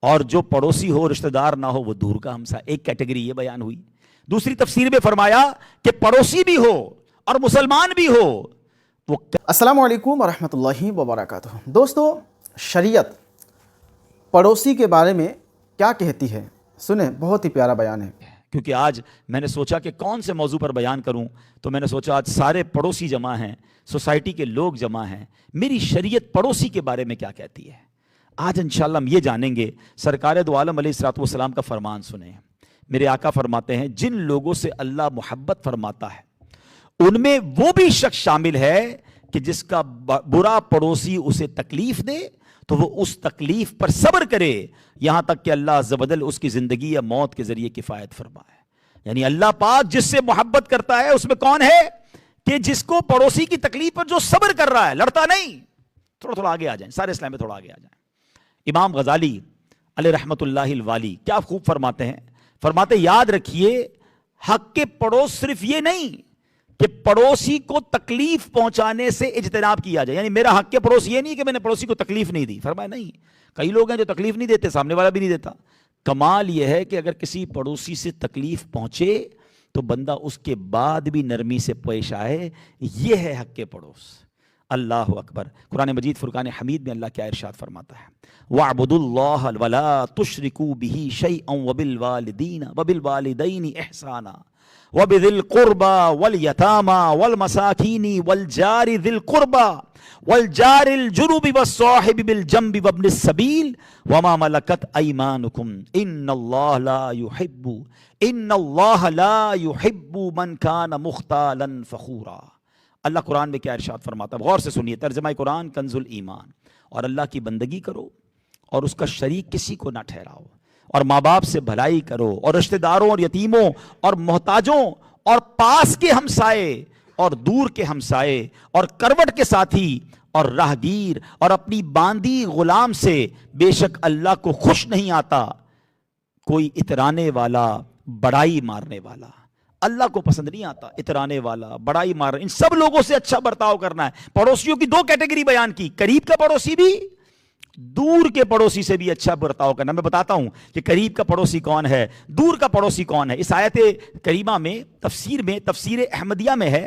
اور جو پڑوسی ہو رشتہ دار نہ ہو وہ دور کا ہمسا. ایک کیٹیگری یہ بیان ہوئی. دوسری تفسیر میں فرمایا کہ پڑوسی بھی ہو اور مسلمان بھی ہو وہ. السلام علیکم ورحمۃ اللہ وبرکاتہ. دوستو، شریعت پڑوسی کے بارے میں کیا کہتی ہے سنیں، بہت ہی پیارا بیان ہے. کیونکہ آج میں نے سوچا کہ کون سے موضوع پر بیان کروں، تو میں نے سوچا آج سارے پڑوسی جمع ہیں، سوسائٹی کے لوگ جمع ہیں، میری شریعت پڑوسی کے بارے میں کیا کہتی ہے. آج انشاءاللہ ہم یہ جانیں گے. سرکار دو عالم علیہ الصلوۃ والسلام کا فرمان سنیں. میرے آقا فرماتے ہیں جن لوگوں سے اللہ محبت فرماتا ہے ان میں وہ بھی شخص شامل ہے کہ جس کا برا پڑوسی اسے تکلیف دے تو وہ اس تکلیف پر صبر کرے یہاں تک کہ اللہ عز و جل اس کی زندگی یا موت کے ذریعے کفایت فرمائے. یعنی اللہ پاک جس سے محبت کرتا ہے اس میں کون ہے کہ جس کو پڑوسی کی تکلیف پر جو صبر کر رہا ہے، لڑتا نہیں. تھوڑا آگے آ جائیں، سارے اسلام میں تھوڑا آگے آ جائیں. امام غزالی علیہ رحمت اللہ الوالی کیا خوب فرماتے ہیں. فرماتے یاد رکھیے حق کے پڑوس صرف یہ نہیں کہ پڑوسی کو تکلیف پہنچانے سے اجتناب کیا جائے. یعنی میرا حق کے پڑوس یہ نہیں کہ میں نے پڑوسی کو تکلیف نہیں دی. فرمایا نہیں، کئی لوگ ہیں جو تکلیف نہیں دیتے، سامنے والا بھی نہیں دیتا. کمال یہ ہے کہ اگر کسی پڑوسی سے تکلیف پہنچے تو بندہ اس کے بعد بھی نرمی سے پیش آئے. یہ ہے حق کے پڑوس. اللہ اکبر. قرآن مجید فرقان حمید میں اللہ کیا ارشاد فرماتا ہے، وَاعْبُدُوا اللَّهَ وَلَا تُشْرِكُوا بِهِ شَيْئًا وَبِالْوَالِدَيْنِ إِحْسَانًا وَبِذِي الْقُرْبَى وَالْيَتَامَى وَالْمَسَاكِينِ وَالْجَارِ ذِي الْقُرْبَى وَالْجَارِ الْجُنُبِ وَالصَّاحِبِ بِالْجَنبِ وَابْنِ السَّبِيلِ وَمَا مَلَكَتْ أَيْمَانُكُمْ إِنَّ اللَّهَ لَا يُحِبُّ مَنْ كَانَ مُخْتَالًا فَخُورًا. اللہ قرآن میں کیا ارشاد فرماتا ہے، غور سے سنیے. ترجمہ قرآن کنز الایمان. اور اللہ کی بندگی کرو اور اس کا شریک کسی کو نہ ٹھہراؤ، اور ماں باپ سے بھلائی کرو، اور رشتہ داروں اور یتیموں اور محتاجوں اور پاس کے ہمسائے اور دور کے ہمسائے اور کروٹ کے ساتھی اور راہگیر اور اپنی باندی غلام سے بے شک اللہ کو خوش نہیں آتا کوئی اترانے والا بڑائی مارنے والا. اللہ کو پسند نہیں آتا اترانے والا بڑائی مار. ان سب لوگوں سے اچھا برتاؤ کرنا ہے. پڑوسیوں کی دو کیٹیگری بیان کی، قریب کا پڑوسی بھی، دور کے پڑوسی سے بھی اچھا برتاؤ کرنا. میں بتاتا ہوں کہ قریب کا پڑوسی کون ہے، دور کا پڑوسی کون ہے. اس آیت کریمہ میں تفسیر احمدیہ میں ہے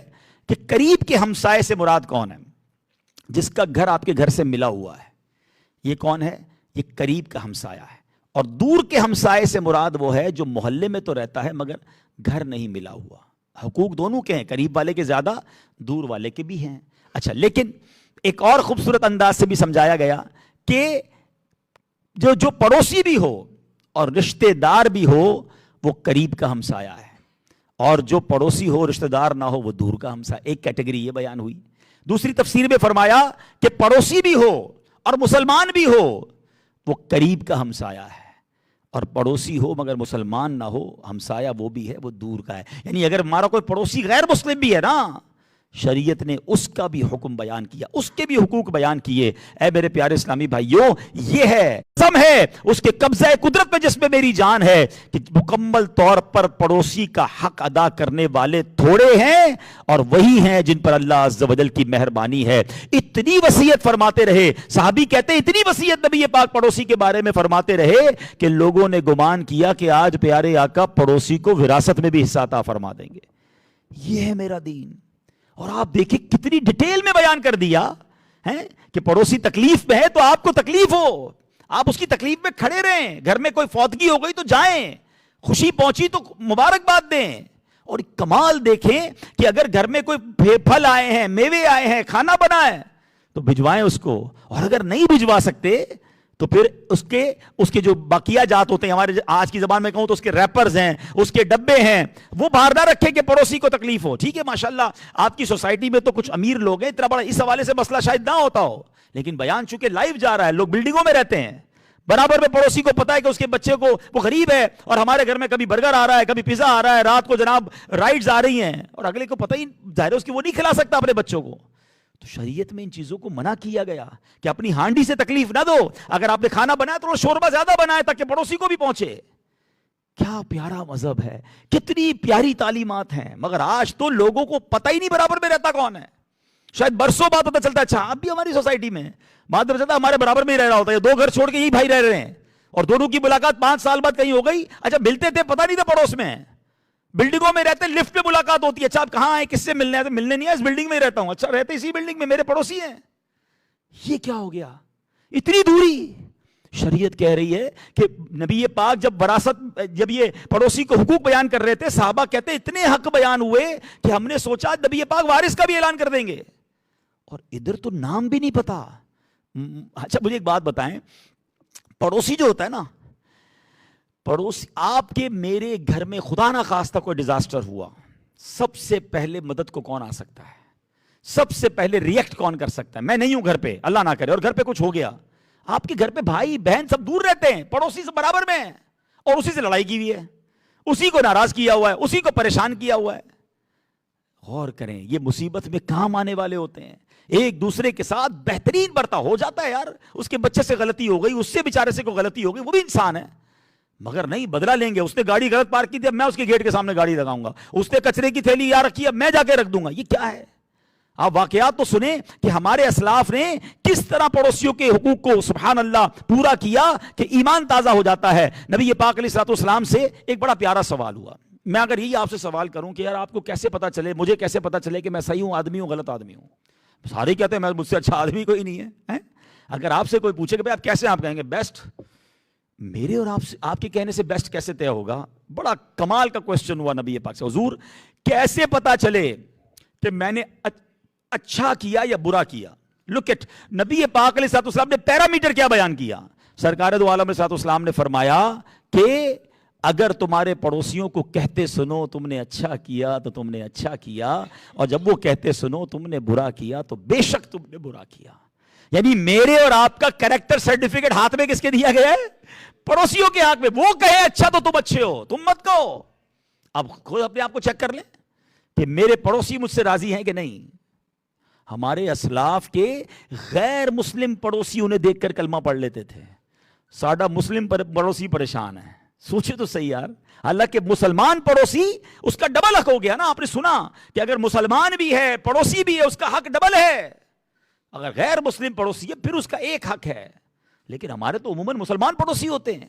کہ قریب کے ہمسائے سے مراد کون ہے، جس کا گھر آپ کے گھر سے ملا ہوا ہے. یہ کون ہے؟ یہ قریب کا ہمسایہ ہے. اور دور کے ہمسائے سے مراد وہ ہے جو محلے میں تو رہتا ہے مگر گھر نہیں ملا ہوا. حقوق دونوں کے ہیں، قریب والے کے زیادہ، دور والے کے بھی ہیں. اچھا، لیکن ایک اور خوبصورت انداز سے بھی سمجھایا گیا کہ جو پڑوسی بھی ہو اور رشتہ دار بھی ہو وہ قریب کا ہمسایہ ہے، اور جو پڑوسی ہو رشتہ دار نہ ہو وہ دور کا ہمسایہ. ایک کیٹیگری یہ بیان ہوئی. دوسری تفسیر میں فرمایا کہ پڑوسی بھی ہو اور مسلمان بھی ہو وہ قریب کا ہمسایہ ہے، اور پڑوسی ہو مگر مسلمان نہ ہو ہمسایہ وہ بھی ہے، وہ دور کا ہے. یعنی اگر ہمارا کوئی پڑوسی غیر مسلم بھی ہے نا، شریعت نے اس کا بھی حکم بیان کیا، اس کے بھی حقوق بیان کیے. اے میرے پیارے اسلامی بھائیوں، یہ ہے قسم ہے اس کے قبضہ قدرت میں جس میں میری جان ہے کہ مکمل طور پر پڑوسی کا حق ادا کرنے والے تھوڑے ہیں، اور وہی ہیں جن پر اللہ عز و جل کی مہربانی ہے. اتنی وصیت فرماتے رہے صحابی، کہتے اتنی وصیت نبی پاک پڑوسی کے بارے میں فرماتے رہے کہ لوگوں نے گمان کیا کہ آج پیارے آقا پڑوسی کو وراثت میں بھی حصہ عطا فرما دیں گے. یہ ہے میرا دین. اور آپ دیکھیں کتنی ڈیٹیل میں بیان کر دیا ہے کہ پڑوسی تکلیف میں ہے تو آپ کو تکلیف ہو، آپ اس کی تکلیف میں کھڑے رہیں. گھر میں کوئی فوتگی ہو گئی تو جائیں، خوشی پہنچی تو مبارکباد دیں. اور کمال دیکھیں کہ اگر گھر میں کوئی پھل آئے ہیں، میوے آئے ہیں، کھانا بنا ہے تو بھجوائیں اس کو. اور اگر نہیں بھجوا سکتے تو پھر اس کے جو باقیہ جات ہوتے ہیں، ہمارے آج کی زبان میں کہوں تو اس کے ریپرز ہیں، اس کے ڈبے ہیں، وہ باہر نہ رکھے کہ پڑوسی کو تکلیف ہو. ٹھیک ہے، ماشاءاللہ آپ کی سوسائٹی میں تو کچھ امیر لوگ ہیں، اتنا بڑا اس حوالے سے مسئلہ شاید نہ ہوتا ہو، لیکن بیان چونکہ لائیو جا رہا ہے، لوگ بلڈنگوں میں رہتے ہیں، برابر میں پڑوسی کو پتا ہے کہ اس کے بچے کو وہ غریب ہے اور ہمارے گھر میں کبھی برگر آ رہا ہے، کبھی پیزا آ رہا ہے، رات کو جناب رائڈز آ رہی ہیں، اور اگلے کو پتہ ہی ظاہر ہے اس کی وہ نہیں کھلا سکتا اپنے بچوں کو. تو شریعت میں ان چیزوں کو منع کیا گیا کہ اپنی ہانڈی سے تکلیف نہ دو. اگر آپ نے کھانا بنایا تو شوربہ زیادہ بنائے تاکہ پڑوسی کو بھی پہنچے. کیا پیارا مذہب ہے، کتنی پیاری تعلیمات ہیں. مگر آج تو لوگوں کو پتہ ہی نہیں برابر میں رہتا کون ہے. شاید برسوں بعد پتہ چلتا ہے اچھا اب بھی ہماری سوسائٹی میں بعد میں چلتا ہمارے برابر میں ہی رہ رہا ہوتا ہے، دو گھر چھوڑ کے یہی بھائی رہ رہے ہیں. اور دونوں کی ملاقات 5 سال بعد کہیں ہو گئی. اچھا ملتے تھے پتہ نہیں تھا پڑوس میں, بلڈنگوں میں رہتے, لفٹ پہ ملاقات ہوتی ہے, اچھا آپ کہاں ہیں, کس سے ملنے ہیں, تو ملنے نہیں ہے, اس بلڈنگ میں ہی رہتا ہوں. اچھا رہتے اسی بلڈنگ میں, میرے پڑوسی ہیں. یہ کیا ہو گیا, اتنی دوری. شریعت کہہ رہی ہے کہ نبی پاک جب وراثت, جب یہ پڑوسی کو حقوق بیان کر رہے تھے, صحابہ کہتے ہیں اتنے حق بیان ہوئے کہ ہم نے سوچا نبی پاک وارث کا بھی اعلان کر دیں گے, اور ادھر تو نام بھی نہیں پتا. اچھا مجھے ایک بات بتائیں, پڑوسی جو ہوتا ہے نا, پڑوسی آپ کے میرے گھر میں خدا نہ خواستہ کوئی ڈیزاسٹر ہوا, سب سے پہلے مدد کو کون آ سکتا ہے, سب سے پہلے ریئیکٹ کون کر سکتا ہے؟ میں نہیں ہوں گھر پہ, اللہ نہ کرے, اور گھر پہ کچھ ہو گیا, آپ کے گھر پہ بھائی بہن سب دور رہتے ہیں, پڑوسی سے برابر میں ہیں, اور اسی سے لڑائی کی ہوئی ہے, اسی کو ناراض کیا ہوا ہے, اسی کو پریشان کیا ہوا ہے. غور کریں, یہ مصیبت میں کام آنے والے ہوتے ہیں. ایک دوسرے کے ساتھ بہترین برتاؤ ہو جاتا ہے یار, اس کے بچے سے غلطی ہو گئی, اس سے بیچارے سے کوئی غلطی ہو گئی, وہ بھی انسان ہے, مگر نہیں بدلہ لیں گے. اس نے گاڑی غلط پارک کی تھی, اب میں اس کے گیٹ کے سامنے گاڑی لگاؤں گا. اس نے کچرے کی تھیلی یہاں رکھی, اب میں جا کے رکھ دوں گا. یہ کیا ہے؟ آپ واقعات تو سنیں کہ ہمارے اسلاف نے کس طرح پڑوسیوں کے حقوق کو سبحان اللہ پورا کیا کہ ایمان تازہ ہو جاتا ہے. نبی پاک علیہ الصلوۃ والسلام سے ایک بڑا پیارا سوال ہوا. میں اگر یہی آپ سے سوال کروں کہ یار آپ کو کیسے پتا چلے, مجھے کیسے پتا چلے کہ میں صحیح ہوں آدمی ہوں غلط آدمی ہوں؟ سارے کہتے ہیں میں مجھ سے اچھا آدمی کوئی نہیں ہے. اگر آپ سے کوئی پوچھے کہ بھائی آپ کیسے, آپ کہیں گے بیسٹ. میرے اور آپ کے کہنے سے بیسٹ کیسے طے ہوگا؟ بڑا کمال کا کوشچن ہوا نبی پاک سے, حضور کیسے پتا چلے کہ میں نے اچھا کیا یا برا کیا؟ لک اٹ, نبی پاک علیہ الصلوۃ والسلام نے پیرامیٹر کیا بیان کیا. سرکار دو عالم علیہ الصلوۃ والسلام نے فرمایا کہ اگر تمہارے پڑوسیوں کو کہتے سنو تم نے اچھا کیا تو تم نے اچھا کیا, اور جب وہ کہتے سنو تم نے برا کیا تو بے شک تم نے برا کیا. یعنی میرے اور آپ کا کریکٹر سرٹیفکیٹ ہاتھ میں کس کے دیا گیا ہے؟ پڑوسیوں کے ہاتھ میں. وہ کہے اچھا تو تم اچھے ہو, تم مت کہو. اب خود اپنے آپ کو چیک کر لیں کہ میرے پڑوسی مجھ سے راضی ہیں کہ نہیں. ہمارے اسلاف کے غیر مسلم پڑوسی انہیں دیکھ کر کلمہ پڑھ لیتے تھے, ساڈا مسلم پڑوسی پریشان ہے. سوچے تو صحیح یار, اللہ کے مسلمان پڑوسی اس کا ڈبل حق ہو گیا نا. آپ نے سنا کہ اگر مسلمان بھی ہے پڑوسی بھی ہے اس کا حق ڈبل ہے, اگر غیر مسلم پڑوسی ہے پھر اس کا ایک حق ہے. لیکن ہمارے تو عموماً مسلمان پڑوسی ہوتے ہیں,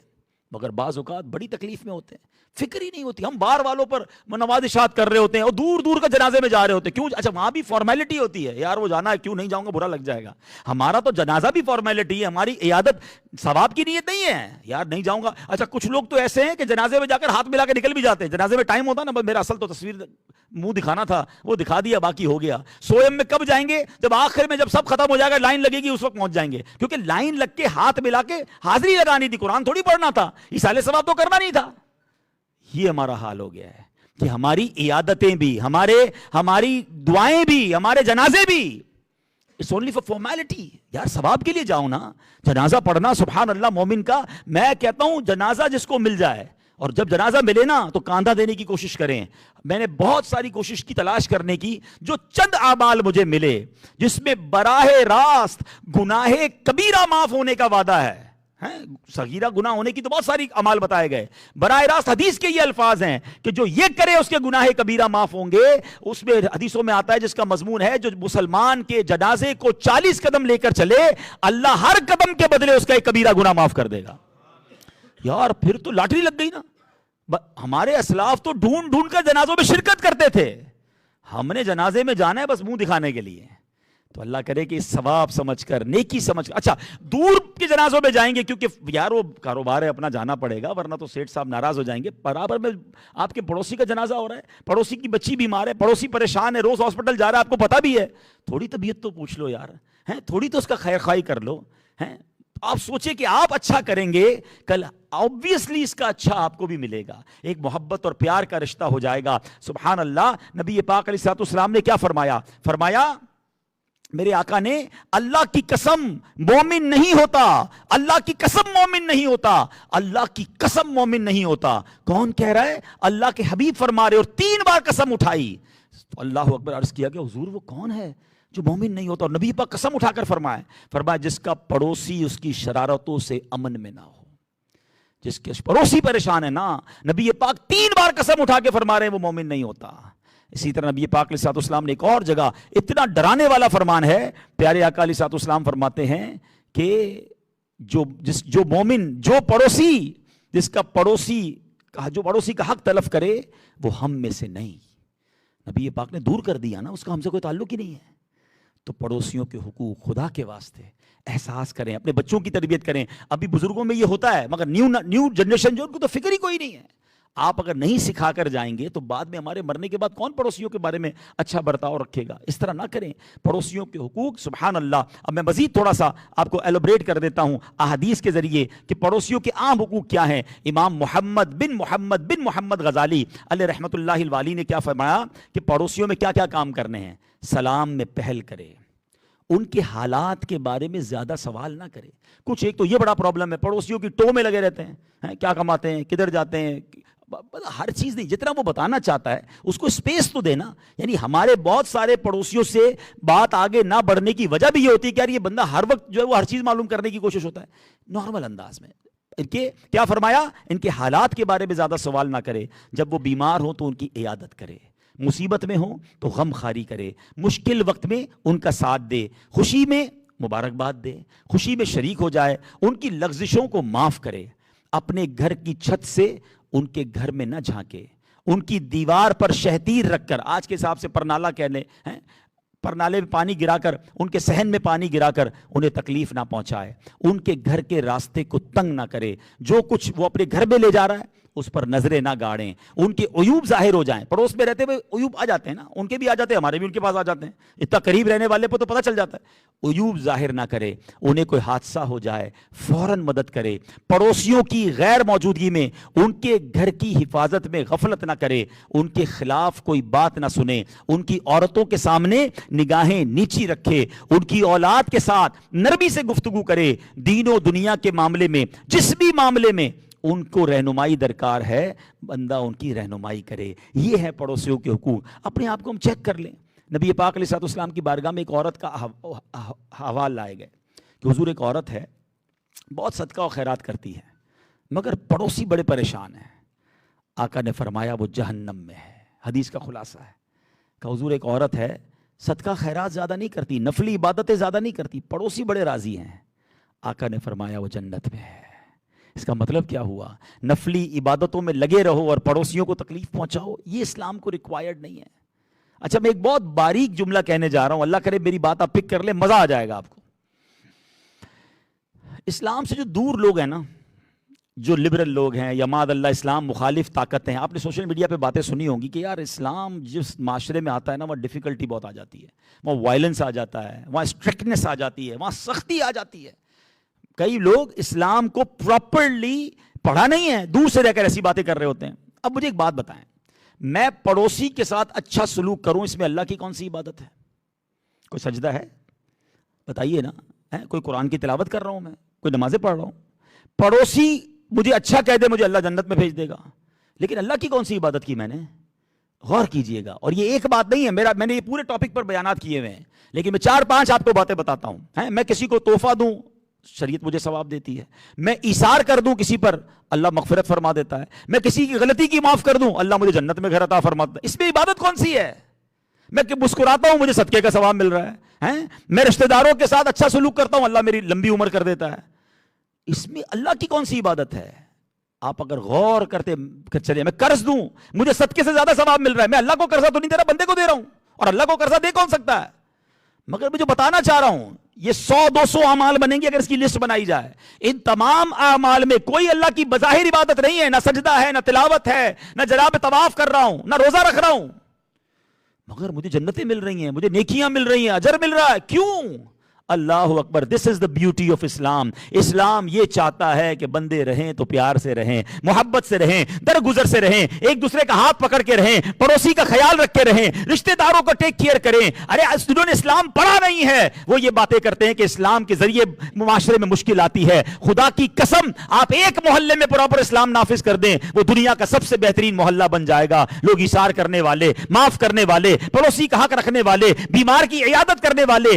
مگر بعض اوقات بڑی تکلیف میں ہوتے ہیں, فکر ہی نہیں ہوتی. ہم بار والوں پر نوازشات کر رہے ہوتے ہیں اور دور دور کا جنازے میں جا رہے ہوتے ہیں. کیوں؟ اچھا وہاں بھی فارمیلٹی ہوتی ہے یار, وہ جانا ہے, کیوں نہیں جاؤں گا برا لگ جائے گا. ہمارا تو جنازہ بھی فارمیلٹی ہے, ہماری عیادت ثواب کی نیت نہیں ہے یار, نہیں جاؤں گا. اچھا کچھ لوگ تو ایسے ہیں کہ جنازے میں جا کر ہاتھ ملا کے نکل بھی جاتے ہیں. جنازے میں ٹائم ہوتا نا, میرا اصل تو تصویر منہ دکھانا تھا, وہ دکھا دیا, باقی ہو گیا. سوئم میں کب جائیں گے؟ جب آخر میں جب سب ختم ہو جائے گا, لائن لگے گی, اس وقت پہنچ جائیں گے. کیونکہ لائن لگ کے ہاتھ ملا کے حاضری لگانی تھی, قرآن تھوڑی پڑھنا تھا, ایصال ثواب تو کرنا نہیں تھا. یہ ہمارا حال ہو گیا ہے کہ ہماری عیادتیں بھی, ہماری دعائیں بھی, ہمارے جنازے بھی It's only for formality. یار ثواب کے لیے جاؤ نا, جنازہ پڑھنا سبحان اللہ مومن کا. میں کہتا ہوں جنازہ جس کو مل جائے, اور جب جنازہ ملے نا تو کاندھا دینے کی کوشش کریں. میں نے بہت ساری کوشش کی تلاش کرنے کی, جو چند اعمال مجھے ملے جس میں براہ راست گناہ کبیرہ معاف ہونے کا وعدہ ہے. صغیرہ گناہ ہونے کی تو بہت ساری اعمال بتائے گئے, براہ راست حدیث کے یہ الفاظ ہیں کہ جو یہ کرے اس کے گناہ کبیرہ معاف ہوں گے. اس میں حدیثوں میں آتا ہے جس کا مضمون ہے جو مسلمان کے جنازے کو 40 قدم لے کر چلے, اللہ ہر قدم کے بدلے اس کا ایک کبیرہ گناہ معاف کر دے گا. یار پھر تو لاٹری لگ گئی نا. ہمارے اسلاف تو ڈھونڈ ڈھونڈ کر جنازوں میں شرکت کرتے تھے, ہم نے جنازے میں جانا ہے بس منہ دکھانے کے لیے. تو اللہ کرے کہ ثواب سمجھ کر, نیکی سمجھ کر. اچھا دور کے جنازوں میں جائیں گے کیونکہ یار وہ کاروبار ہے, اپنا جانا پڑے گا, ورنہ تو سیٹھ صاحب ناراض ہو جائیں گے. برابر میں آپ کے پڑوسی کا جنازہ ہو رہا ہے, پڑوسی کی بچی بیمار ہے, پڑوسی پریشان ہے, روز ہاسپٹل جا رہا ہے, آپ کو پتا بھی ہے, تھوڑی طبیعت تو پوچھ لو یار, تھوڑی تو اس کا خیر خواہی کر لو. آپ سوچیں کہ آپ اچھا کریں گے, کل obviously اس کا اچھا آپ کو بھی ملے گا, ایک محبت اور پیار کا رشتہ ہو جائے گا. سبحان اللہ. نبی پاک علیہ الصلوۃ والسلام نے کیا فرمایا؟ فرمایا میرے آقا نے, اللہ کی قسم مومن نہیں ہوتا, اللہ کی قسم مومن نہیں ہوتا, اللہ کی قسم مومن نہیں ہوتا. کون کہہ رہا ہے؟ اللہ کے حبیب فرما رہے, اور 3 بار قسم اٹھائی. تو اللہ اکبر, عرض کیا کہ حضور وہ کون ہے جو مومن نہیں ہوتا؟ اور نبی پاک قسم اٹھا کر فرمایا جس کا پڑوسی اس کی شرارتوں سے امن میں نہ ہو. جس کے پڑوسی پریشان ہے نا, نبی پاک 3 بار قسم اٹھا کے فرما رہے ہیں وہ مومن نہیں ہوتا. اسی طرح نبی پاک علیہ الصلوۃ والسلام نے ایک اور جگہ اتنا ڈرانے والا فرمان ہے, پیارے آقا علیہ الصلوۃ والسلام فرماتے ہیں کہ جو مومن جو پڑوسی کا حق تلف کرے وہ ہم میں سے نہیں. نبی پاک نے دور کر دیا نا, اس کا ہم سے کوئی تعلق ہی نہیں ہے. تو پڑوسیوں کے حقوق خدا کے واسطے احساس کریں, اپنے بچوں کی تربیت کریں. ابھی بزرگوں میں یہ ہوتا ہے, مگر نیو جنریشن جو ان کو تو فکر ہی کوئی نہیں ہے. آپ اگر نہیں سکھا کر جائیں گے تو بعد میں ہمارے مرنے کے بعد کون پڑوسیوں کے بارے میں اچھا برتاؤ رکھے گا؟ اس طرح نہ کریں. پڑوسیوں کے حقوق, سبحان اللہ. اب میں مزید تھوڑا سا آپ کو ایلوبریٹ کر دیتا ہوں احادیث کے ذریعے کہ پڑوسیوں کے عام حقوق کیا ہیں. امام محمد بن محمد غزالی علیہ رحمۃ اللہ الوالی نے کیا فرمایا کہ پڑوسیوں میں کیا کیا کام کرنے ہیں. سلام میں پہل کرے, ان کے حالات کے بارے میں زیادہ سوال نہ کرے. کچھ ایک تو یہ بڑا پرابلم ہے, پڑوسیوں کی ٹو میں لگے رہتے ہیں, کیا کماتے ہیں, کدھر جاتے ہیں, ہر چیز نہیں. جتنا وہ بتانا چاہتا ہے اس کو اسپیس تو دینا. یعنی ہمارے بہت سارے پڑوسیوں سے بات آگے نہ بڑھنے کی وجہ بھی یہ ہوتی ہے کہ یار یہ بندہ ہر وقت جو ہے وہ ہر چیز معلوم کرنے کی کوشش ہوتا ہے نارمل انداز میں. ان کے کیا فرمایا, ان کے حالات کے بارے میں زیادہ سوال نہ کرے. جب وہ بیمار ہوں تو ان کی عیادت کرے, مصیبت میں ہوں تو غم خاری کرے, مشکل وقت میں ان کا ساتھ دے, خوشی میں مبارکباد دے, خوشی میں شریک ہو جائے, ان کی لغزشوں کو معاف کرے. اپنے گھر کی چھت سے ان کے گھر میں نہ جھانکے, ان کی دیوار پر شہتیر رکھ کر, آج کے حساب سے پرنالہ کہہ لیں, پرنالے میں پانی گرا کر, ان کے صحن میں پانی گرا کر انہیں تکلیف نہ پہنچائے. ان کے گھر کے راستے کو تنگ نہ کرے. جو کچھ وہ اپنے گھر میں لے جا رہا ہے اس پر نظریں نہ گاڑیں. ان کے عیوب ظاہر ہو جائیں. پڑوس میں رہتے ہوئے عیوب آ جاتے ہیں نا, ان کے بھی آ جاتے ہیں, ہمارے بھی ان کے پاس آ جاتے ہیں. اتنا قریب رہنے والے پہ تو پتہ چل جاتا ہے. عیوب ظاہر نہ کرے. انہیں کوئی حادثہ ہو جائے فوراً مدد کرے. پڑوسیوں کی غیر موجودگی میں ان کے گھر کی حفاظت میں غفلت نہ کرے. ان کے خلاف کوئی بات نہ سنے. ان کی عورتوں کے سامنے نگاہیں نیچی رکھے. ان کی اولاد کے ساتھ نرمی سے گفتگو کرے. دین و دنیا کے معاملے میں, جس بھی معاملے میں ان کو رہنمائی درکار ہے, بندہ ان کی رہنمائی کرے. یہ ہے پڑوسیوں کے حقوق. اپنے آپ کو ہم چیک کر لیں. نبی پاک علیہ السلام کی بارگاہ میں ایک عورت کا حوال لائے گئے کہ حضور ایک عورت ہے, بہت صدقہ و خیرات کرتی ہے, مگر پڑوسی بڑے پریشان ہیں. آقا نے فرمایا وہ جہنم میں ہے. حدیث کا خلاصہ ہے کہ حضور ایک عورت ہے, صدقہ خیرات زیادہ نہیں کرتی, نفلی عبادتیں زیادہ نہیں کرتی, پڑوسی بڑے راضی ہیں. آقا نے فرمایا وہ جنت میں ہے. اس کا مطلب کیا ہوا؟ نفلی عبادتوں میں لگے رہو اور پڑوسیوں کو تکلیف پہنچاؤ, یہ اسلام کو ریکوائرڈ نہیں ہے. اچھا میں ایک بہت باریک جملہ کہنے جا رہا ہوں, اللہ کرے میری بات آپ پک کر لیں, مزہ آ جائے گا آپ کو. اسلام سے جو دور لوگ ہیں نا, جو لبرل لوگ ہیں یا ماد اللہ اسلام مخالف طاقتیں ہیں, آپ نے سوشل میڈیا پہ باتیں سنی ہوں گی کہ یار اسلام جس معاشرے میں آتا ہے نا وہاں ڈیفیکلٹی بہت آ جاتی ہے, وہاں وائلنس آ جاتا ہے, وہاں اسٹرکٹنس آ جاتی ہے, وہاں سختی آ جاتی ہے. کئی لوگ اسلام کو پراپرلی پڑھا نہیں ہے, دور سے رہ کر ایسی باتیں کر رہے ہوتے ہیں. اب مجھے ایک بات بتائیں, میں پڑوسی کے ساتھ اچھا سلوک کروں, اس میں اللہ کی کون سی عبادت ہے؟ کوئی سجدہ ہے؟ بتائیے نا. کوئی قرآن کی تلاوت کر رہا ہوں, میں کوئی نمازیں پڑھ رہا ہوں, پڑوسی مجھے اچھا کہہ دے مجھے اللہ جنت میں بھیج دے گا, لیکن اللہ کی کون سی عبادت کی میں نے؟ غور کیجئے گا. اور یہ ایک بات نہیں ہے, میں نے یہ پورے ٹاپک پر بیانات کیے ہوئے ہیں, لیکن میں 4-5 آپ کو باتیں بتاتا ہوں. میں کسی کو تحفہ دوں, شریعت مجھے ثواب دیتی ہے. میں ایثار کر دوں کسی پر, اللہ مغفرت فرما دیتا ہے. میں کسی کی غلطی کی معاف کر دوں, اللہ مجھے جنت میں گھر عطا فرماتا ہے. اس میں عبادت کون سی ہے؟ میں مسکراتا ہوں, مجھے صدقے کا ثواب مل رہا ہے. میں رشتہ داروں کے ساتھ اچھا سلوک کرتا ہوں, اللہ میری لمبی عمر کر دیتا ہے. اس میں اللہ کی کون سی عبادت ہے؟ آپ اگر غور کرتے چلے, میں قرض دوں, مجھے صدقے سے زیادہ ثواب مل رہا ہے. میں اللہ کو قرضہ تو نہیں دے رہا, بندے کو دے رہا ہوں, اور اللہ کو قرضہ دے کون سکتا ہے؟ مگر میں جو بتانا چاہ رہا ہوں, یہ 100-200 اعمال بنیں گے اگر اس کی لسٹ بنائی جائے. ان تمام اعمال میں کوئی اللہ کی بظاہر عبادت نہیں ہے, نہ سجدہ ہے, نہ تلاوت ہے, نہ جناب طواف کر رہا ہوں, نہ روزہ رکھ رہا ہوں, مگر مجھے جنتیں مل رہی ہیں, مجھے نیکیاں مل رہی ہیں, اجر مل رہا ہے. کیوں؟ اللہ اکبر. دس از دا بیوٹی آف اسلام. اسلام یہ چاہتا ہے کہ بندے رہیں تو پیار سے رہیں, محبت سے رہیں, درگزر سے رہیں, ایک دوسرے کا ہاتھ پکڑ کے رہیں, پڑوسی کا خیال رکھ کے رہیں, رشتہ داروں کو ٹیک کیئر کریں. ارے جنہوں نے اسلام پڑھا نہیں ہے وہ یہ باتیں کرتے ہیں کہ اسلام کے ذریعے معاشرے میں مشکل آتی ہے. خدا کی قسم, آپ ایک محلے میں پراپر اسلام نافذ کر دیں, وہ دنیا کا سب سے بہترین محلہ بن جائے گا. لوگ ایثار کرنے والے, معاف کرنے والے, پڑوسی کا حق رکھنے والے, بیمار کی عیادت کرنے والے,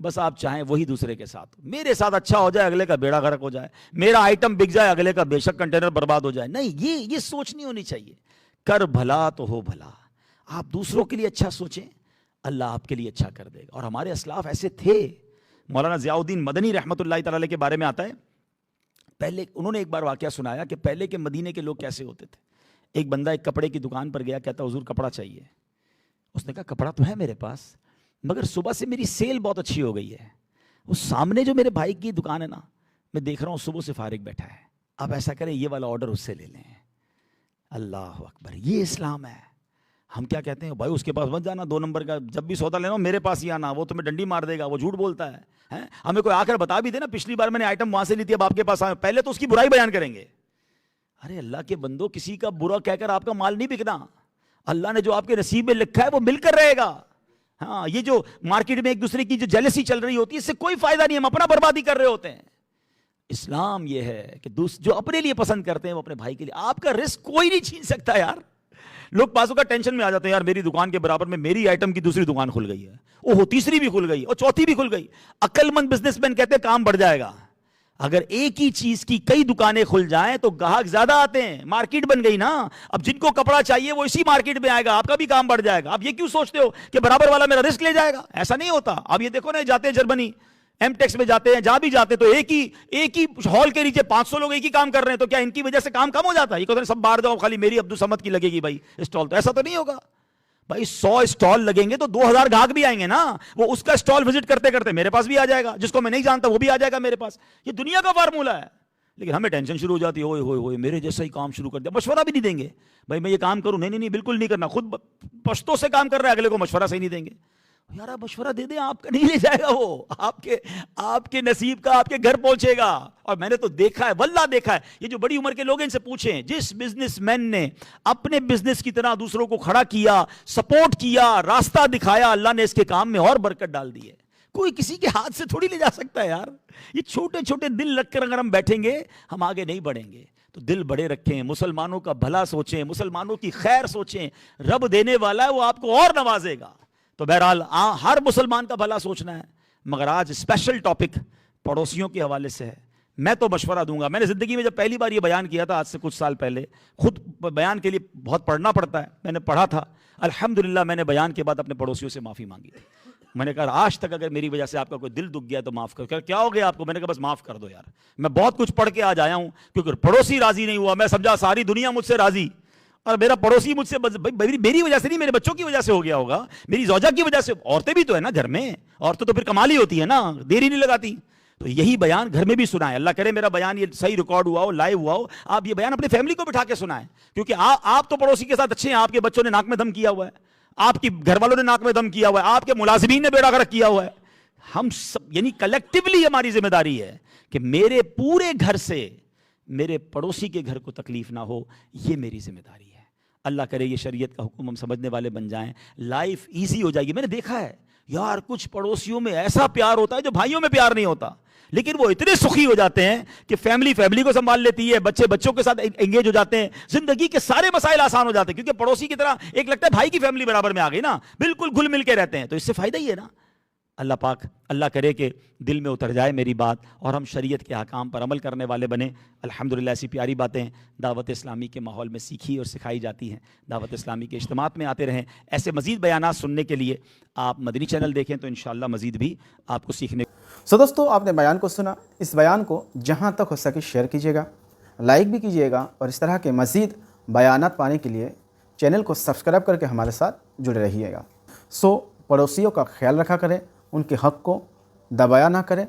بس آپ چاہیں وہی دوسرے کے ساتھ ہو. میرے ساتھ اچھا ہو جائے اگلے کا بیڑا غرق ہو جائے, میرا آئٹم بک جائے اگلے کا بے شک کنٹینر برباد ہو جائے. نہیں, یہ سوچ نہیں ہونی چاہیے. کر بھلا تو ہو بھلا. آپ دوسروں کے لیے اچھا سوچیں, اللہ آپ کے لیے اچھا کر دے گا. اور ہمارے اسلاف ایسے تھے. مولانا ضیاء الدین مدنی رحمۃ اللہ تعالی علیہ کے بارے میں آتا ہے, پہلے انہوں نے ایک بار واقعہ سنایا کہ پہلے کے مدینے کے لوگ کیسے ہوتے تھے. ایک بندہ ایک کپڑے کی دکان پر گیا, کہتا حضور کپڑا چاہیے. اس نے کہا کپڑا تو ہے میرے پاس, مگر صبح سے میری سیل بہت اچھی ہو گئی ہے. اس سامنے جو میرے بھائی کی دکان ہے نا, میں دیکھ رہا ہوں صبح سے فارغ بیٹھا ہے. آپ ایسا کریں یہ والا آرڈر اس سے لے لیں. اللہ اکبر, یہ اسلام ہے. ہم کیا کہتے ہیں, بھائی اس کے پاس مت جانا, 2 نمبر کا جب بھی سودا لینا ہو میرے پاس ہی آنا, وہ تمہیں ڈنڈی مار دے گا, وہ جھوٹ بولتا ہے. ہمیں کوئی آ کر بتا بھی دے نا, پچھلی بار میں نے آئٹم وہاں سے لی تھی اب آپ کے پاس آئے, پہلے تو اس کی برائی بیان کریں گے. ارے اللہ کے بندو, کسی کا برا کہہ کر آپ کا مال نہیں بکنا. اللہ نے جو آپ کے نصیب میں لکھا ہے وہ مل کر رہے گا. ہاں, یہ جو مارکیٹ میں ایک دوسرے کی جو جیلسی چل رہی ہوتی ہے, اس سے کوئی فائدہ نہیں, ہم اپنا بربادی کر رہے ہوتے ہیں. اسلام یہ ہے کہ جو اپنے لیے پسند کرتے ہیں وہ اپنے بھائی کے لیے. آپ کا رزق کوئی نہیں چھین سکتا یار. لوگ پاسوں کا ٹینشن میں آ جاتے ہیں, یار میری دکان کے برابر میں میری آئٹم کی دوسری دکان کھل گئی ہے, اوہ تیسری بھی کھل گئی اور چوتھی بھی کھل گئی. عقل مند بزنس مین کہتے ہیں کام بڑھ جائے گا. اگر ایک ہی چیز کی کئی دکانیں کھل جائیں تو گاہک زیادہ آتے ہیں, مارکیٹ بن گئی نا. اب جن کو کپڑا چاہیے وہ اسی مارکیٹ میں آئے گا, آپ کا بھی کام بڑھ جائے گا. آپ یہ کیوں سوچتے ہو کہ برابر والا میرا رسک لے جائے گا؟ ایسا نہیں ہوتا. آپ یہ دیکھو نا, جاتے ہیں جرمنی ایم ٹیکس میں جاتے ہیں, جہاں بھی جاتے تو ایک ہی ہال کے نیچے 500 لوگ ایک ہی کام کر رہے ہیں, تو کیا ان کی وجہ سے کام کم ہو جاتا ہے؟ یہ کہتے ہیں سب باہر جاؤ, خالی میری عبدالصمد کی لگے گی بھائی اسٹال. تو ایسا تو نہیں ہوگا بھائی. 100 اسٹال لگیں گے تو 2000 گاہک بھی آئیں گے نا. وہ اس کا اسٹال وزٹ کرتے کرتے میرے پاس بھی آ جائے گا, جس کو میں نہیں جانتا وہ بھی آ جائے گا میرے پاس. یہ دنیا کا فارمولہ ہے. لیکن ہمیں ٹینشن شروع ہو جاتی ہے, ہوئے ہوئے ہوئے میرے جیسا ہی کام شروع کر دیا. مشورہ بھی نہیں دیں گے بھائی میں یہ کام کروں, نہیں بالکل نہیں کرنا. خود پشتوں سے کام کر رہا ہے, اگلے کو مشورہ صحیح نہیں دیں گے. یار آپ مشورہ دے دیں, آپ کا نہیں لے جائے گا, وہ آپ کے نصیب کا آپ کے گھر پہنچے گا. اور میں نے تو دیکھا ہے, واللہ دیکھا ہے. یہ جو بڑی عمر کے لوگ ہیں ان سے پوچھیں, جس بزنس مین نے اپنے بزنس کی طرح دوسروں کو کھڑا کیا, سپورٹ کیا, راستہ دکھایا, اللہ نے اس کے کام میں اور برکت ڈال دی ہے. کوئی کسی کے ہاتھ سے تھوڑی لے جا سکتا ہے یار. یہ چھوٹے چھوٹے دل رکھ کر اگر ہم بیٹھیں گے ہم آگے نہیں بڑھیں گے. تو دل بڑے رکھیں, مسلمانوں کا بھلا سوچیں, مسلمانوں کی خیر سوچیں. رب دینے والا ہے, وہ آپ کو اور نوازے گا. تو بہرحال ہر مسلمان کا بھلا سوچنا ہے. مگر آج اسپیشل ٹاپک پڑوسیوں کے حوالے سے ہے. میں تو مشورہ دوں گا. میں نے زندگی میں جب پہلی بار یہ بیان کیا تھا, آج سے کچھ سال پہلے, خود بیان کے لیے بہت پڑھنا پڑتا ہے, میں نے پڑھا تھا. الحمدللہ میں نے بیان کے بعد اپنے پڑوسیوں سے معافی مانگی تھی. میں نے کہا آج تک اگر میری وجہ سے آپ کا کوئی دل دکھ گیا تو معاف کر. کیا ہو گیا آپ کو؟ میں نے کہا بس معاف کر دو یار. میں بہت کچھ پڑھ کے آج آیا ہوں, کیونکہ پڑوسی راضی نہیں ہوا, میں سمجھا ساری دنیا مجھ سے راضی, اور میرا پڑوسی مجھ سے میری وجہ سے نہیں, میرے بچوں کی وجہ سے ہو گیا ہوگا, میری زوجہ کی وجہ سے. عورتیں بھی تو ہے نا گھر میں, عورتیں تو پھر کمال ہی ہوتی ہے نا, دیر ہی نہیں لگاتی. تو یہی بیان گھر میں بھی سنائیں. اللہ کرے میرا بیان یہ صحیح ریکارڈ ہوا ہو, لائیو ہوا ہو, آپ یہ بیان اپنی فیملی کو بٹھا کے سنائیں. کیونکہ آپ تو پڑوسی کے ساتھ اچھے ہیں, آپ کے بچوں نے ناک میں دم کیا ہوا ہے, آپ کی گھر والوں نے ناک میں دم کیا ہوا ہے, آپ کے ملازمین نے بیڑا غرق کیا ہوا ہے. ہم سب یعنی کلیکٹیولی ہماری ذمہ داری ہے کہ میرے پورے گھر سے میرے پڑوسی کے گھر کو تکلیف نہ ہو. یہ میری ذمہ داری ہے. اللہ کرے یہ شریعت کا حکم ہم سمجھنے والے بن جائیں, لائف ایزی ہو جائے گی. میں نے دیکھا ہے یار, کچھ پڑوسیوں میں ایسا پیار ہوتا ہے جو بھائیوں میں پیار نہیں ہوتا, لیکن وہ اتنے سخی ہو جاتے ہیں کہ فیملی کو سنبھال لیتی ہے, بچوں کے ساتھ انگیج ہو جاتے ہیں, زندگی کے سارے مسائل آسان ہو جاتے ہیں, کیونکہ پڑوسی کی طرح ایک لگتا ہے بھائی کی فیملی برابر میں آ گئی نا, بالکل گھل مل کے رہتے ہیں. تو اس سے فائدہ ہی ہے نا. اللہ پاک اللہ کرے کہ دل میں اتر جائے میری بات اور ہم شریعت کے احکام پر عمل کرنے والے بنیں. الحمدللہ ایسی پیاری باتیں دعوت اسلامی کے ماحول میں سیکھی اور سکھائی جاتی ہیں. دعوت اسلامی کے اجتماعات میں آتے رہیں. ایسے مزید بیانات سننے کے لیے آپ مدنی چینل دیکھیں تو انشاءاللہ مزید بھی آپ کو سیکھنے. دوستو آپ نے بیان کو سنا. اس بیان کو جہاں تک ہو سکے شیئر کیجیے گا, لائک بھی کیجیے گا, اور اس طرح کے مزید بیانات پانے کے لیے چینل کو سبسکرائب کر کے ہمارے ساتھ جڑے رہیے گا. پڑوسیوں کا خیال رکھا کریں, ان کے حق کو دبایا نہ کریں,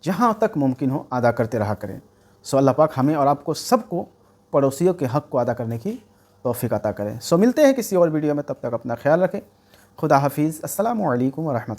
جہاں تک ممکن ہو ادا کرتے رہا کریں. اللہ پاک ہمیں اور آپ کو سب کو پڑوسیوں کے حق کو ادا کرنے کی توفیق عطا کریں. ملتے ہیں کسی اور ویڈیو میں, تب تک اپنا خیال رکھیں. خدا حافظ. السلام علیکم ورحمۃ اللہ.